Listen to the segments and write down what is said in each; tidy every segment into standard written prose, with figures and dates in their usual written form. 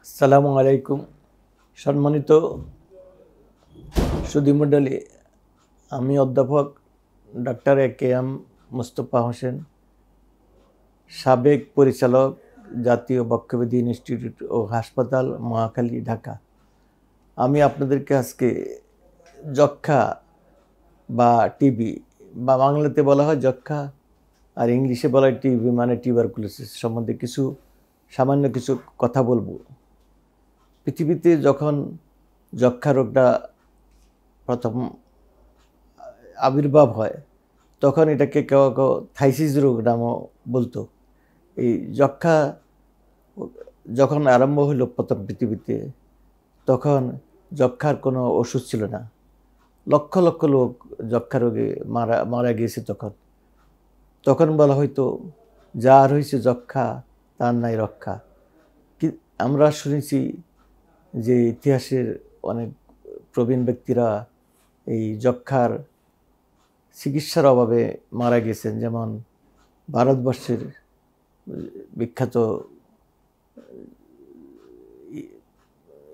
আসসালামু আলাইকুম। সম্মানিত সুধীমণ্ডলী, আমি অধ্যাপক ডাক্তার এ.কে.এম. মোস্তফা হোসেন, সাবেক পরিচালক, জাতীয় বক্ষব্যাধি ইনস্টিটিউট ও হাসপাতাল, মহাখালী, ঢাকা। আমি আপনাদেরকে আজকে যক্ষ্মা বা টিবি, বা বাংলাতে বলা হয় যক্ষ্মা আর ইংলিশে বলা হয় টিবি মানে টিউবারকুলোসিস সম্বন্ধে সামান্য কিছু কথা বলবো। পৃথিবীতে যখন যক্ষ্মা রোগটা প্রথম আবির্ভাব হয় তখন এটাকে কেউ কেউ থাইসিস রোগ নামও বলতো। এই যক্ষ্মা যখন আরম্ভ হলো প্রথম পৃথিবীতে, তখন যক্ষ্মার কোনো ওষুধ ছিল না। লক্ষ লক্ষ লোক যক্ষ্মা রোগে মারা গিয়েছে। তখন বলা হয়তো যার হয়েছে যক্ষ্মা তার নাই রক্ষা। আমরা শুনেছি যে ইতিহাসের অনেক প্রবীণ ব্যক্তিরা এই যক্ষ্মার চিকিৎসার অভাবে মারা গেছেন। যেমন ভারতবর্ষের বিখ্যাত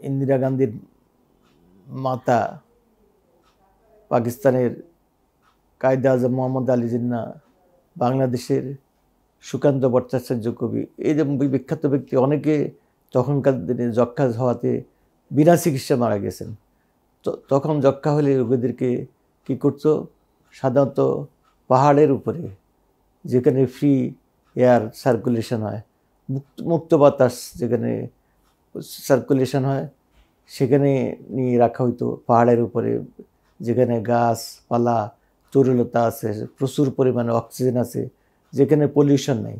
ইন্দিরা গান্ধীর মাতা, পাকিস্তানের কায়েদে আজম মোহাম্মদ আলী জিন্নাহ, বাংলাদেশের সুকান্ত ভট্টাচার্য কবি, এই যে বিখ্যাত ব্যক্তি অনেকে তখনকার দিনে যক্ষ্মা হওয়াতে বিনা চিকিৎসা মারা গেছেন। তখন যক্ষ্মা হলে রোগীদেরকে কী করতো? সাধারণত পাহাড়ের উপরে, যেখানে ফ্রি এয়ার সার্কুলেশন হয়, মুক্ত বাতাস যেখানে সার্কুলেশন হয়, সেখানে নিয়ে রাখা হইতো। পাহাড়ের উপরে, যেখানে গাছপালা তরুলতা আছে, প্রচুর পরিমাণে অক্সিজেন আছে, যেখানে পলিউশন নেই।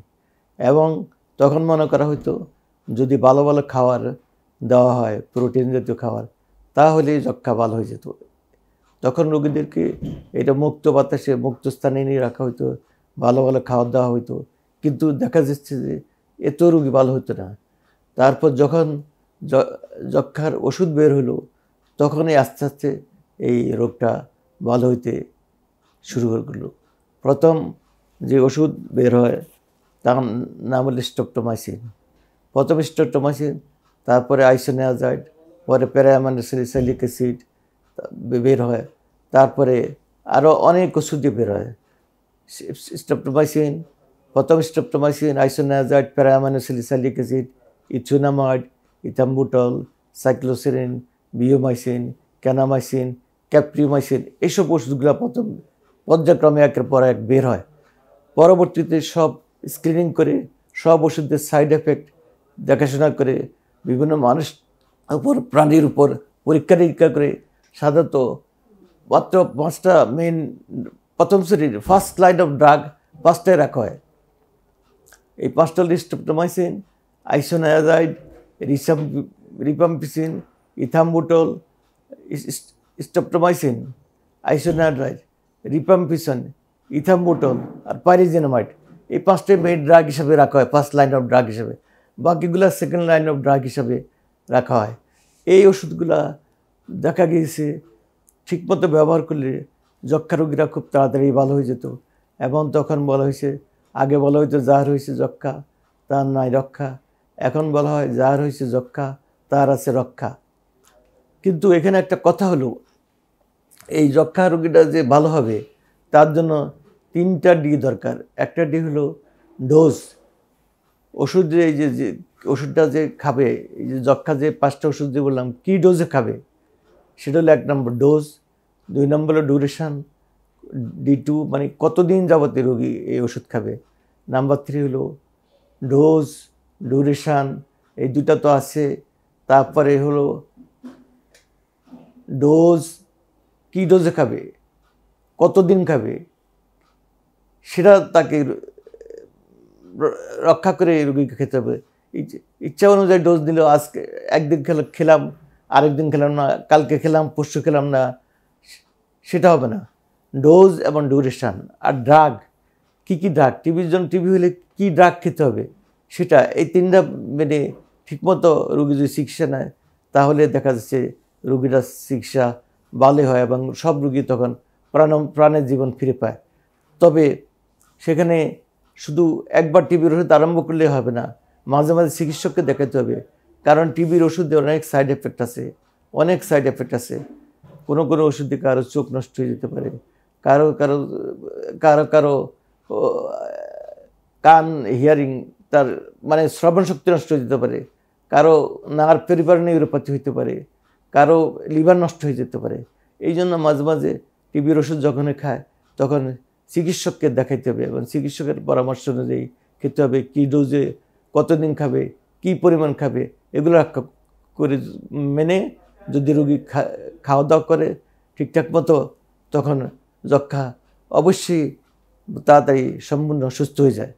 এবং তখন মনে করা হইতো যদি ভালো ভালো খাবার দেওয়া হয়, প্রোটিন জাতীয় খাবার, তাহলে যক্ষ্মা ভালো হয়ে যেত। তখন রোগীদেরকে এটা মুক্ত বাতাসে, মুক্ত স্থানে নিয়ে রাখা হইতো, ভালো ভালো খাবার দেওয়া হইতো, কিন্তু দেখা যাচ্ছে যে এত রোগী ভালো হতো না। তারপর যখন যক্ষ্মার ওষুধ বের হলো, তখনই আস্তে আস্তে এই রোগটা ভালো হইতে শুরু করলো। প্রথম যে ওষুধ বের হয় তার নাম হলো স্ট্রেপ্টোমাইসিন। প্রথম স্ট্রেপ্টোমাইসিন, তারপরে আইসোনিয়াজাইড, পরে প্যারাঅ্যামিনো-স্যালিসিলিক অ্যাসিড বের হয়, তারপরে আরও অনেক ওষুধই বের হয়। স্ট্রেপ্টোমাইসিন, প্রথম স্ট্রেপ্টোমাইসিন, আইসোনিয়াজাইড, প্যারাঅ্যামিনো-স্যালিসিলিক অ্যাসিড, ইথিওনামাইড, ইথাম্বুটল, সাইক্লোসেরিন, বিওমাইসিন, ক্যানামাইসিন, ক্যাপ্রিমাইসিন, এইসব ওষুধগুলো প্রথম পর্যায়ক্রমে একের পর এক বের হয়। পরবর্তীতে সব স্ক্রিনিং করে, সব ওষুধের সাইড এফেক্ট দেখাশোনা করে, বিভিন্ন মানুষ উপর, প্রাণীর উপর পরীক্ষা নিরীক্ষা করে, সাধারণত মাত্র 5টা মেইন প্রথম শ্রেণীর ফার্স্ট লাইন অফ ড্রাগ 5টায় রাখা হয়। এই 5টা হল স্ট্রেপ্টোমাইসিন, আইসোনিয়াজাইড, রিফাম্পিসিন, ইথাম্বুটল, স্ট্রেপ্টোমাইসিন, আইসোনিয়াজাইড, রিফাম্পিসন, ইথাম্বুটল আর পাইরিজিনামাইড। এই 5টাই মেইন ড্রাগ হিসাবে রাখা হয়, ফার্স্ট লাইন অফ ড্রাগ হিসাবে। বাকিগুলো সেকেন্ড লাইন অফ ড্রাগ হিসাবে রাখা হয়। এই ওষুধগুলা দেখা গিয়েছে ঠিকমতো ব্যবহার করলে যক্ষ্মা রোগীরা খুব তাড়াতাড়ি ভালো হয়ে যেত। এবং তখন বলা হয়েছে, আগে বলা হয়তো যার হয়েছে যক্ষ্মা তার নাই রক্ষা, এখন বলা হয় যার হয়েছে যক্ষ্মা তার আছে রক্ষা। কিন্তু এখানে একটা কথা হলো, এই যক্ষ্মা রোগীটা যে ভালো হবে তার জন্য 3টা ডি দরকার। একটা ডি হলো ডোজ। ওষুধ এই যে ওষুধটা যে খাবে, এই যে যক্ষ্মা যে 5টা ওষুধ যে বললাম, কী ডোজে খাবে সেটা হলো 1 নম্বর ডোজ। 2 নম্বর হলো ডিউরেশন, D2 মানে কতদিন যাবতীয় রোগী এই ওষুধ খাবে। নাম্বার 3 হলো ডোজ, ডিউরেশন, এই দুটা তো আছে। তারপরে হলো ডোজ, কী ডোজে খাবে, কতদিন খাবে, সেটা তাকে রক্ষা করে রোগীকে খেতে হবে। ইচ্ছা অনুযায়ী ডোজ দিল, আজকে একদিন খেলাম, আরেকদিন খেলাম না, কালকে খেলাম, পরশু খেলাম না, সেটা হবে না। ডোজ এবং ডিউরেশন। আর ড্রাগ, কী কী ড্রাগ, টিবির জন্য, টিবি হলে কী ড্রাগ খেতে হবে সেটা, এই 3টা মেনে ঠিকমতো রোগী যদি চিকিৎসা নেয় তাহলে দেখা যাচ্ছে রোগীরা চিকিৎসা ভালো হয় এবং সব রোগী তখন প্রাণের জীবন ফিরে পায়। তবে সেখানে শুধু একবার টিবির ওষুধ আরম্ভ করলে হবে না, মাঝে মাঝে চিকিৎসককে দেখাতে হবে। কারণ টিবির ওষুধে অনেক সাইড এফেক্ট আছে, অনেক সাইড এফেক্ট আছে। কোনো কোনো ওষুধে কারো চোখ নষ্ট হয়ে যেতে পারে, কারো কারো কারো কারো কান হিয়ারিং তার মানে শ্রবণ শক্তি নষ্ট হয়ে যেতে পারে, কারো নার্ভ পেরিফেরাল নিউরোপ্যাথি হইতে পারে, কারো লিভার নষ্ট হয়ে যেতে পারে। এই জন্য মাঝে মাঝে টিবির ওষুধ যখন খায় তখন চিকিৎসককে দেখাইতে হবে এবং চিকিৎসকের পরামর্শ অনুযায়ী খেতে হবে, কী ডোজে কতদিন খাবে, কী পরিমাণ খাবে, এগুলো করে মেনে যদি রোগী খাওয়া দাওয়া করে ঠিকঠাক মতো, তখন যক্ষ্মা অবশ্যই তাড়াতাড়ি সম্পূর্ণ সুস্থ হয়ে যায়।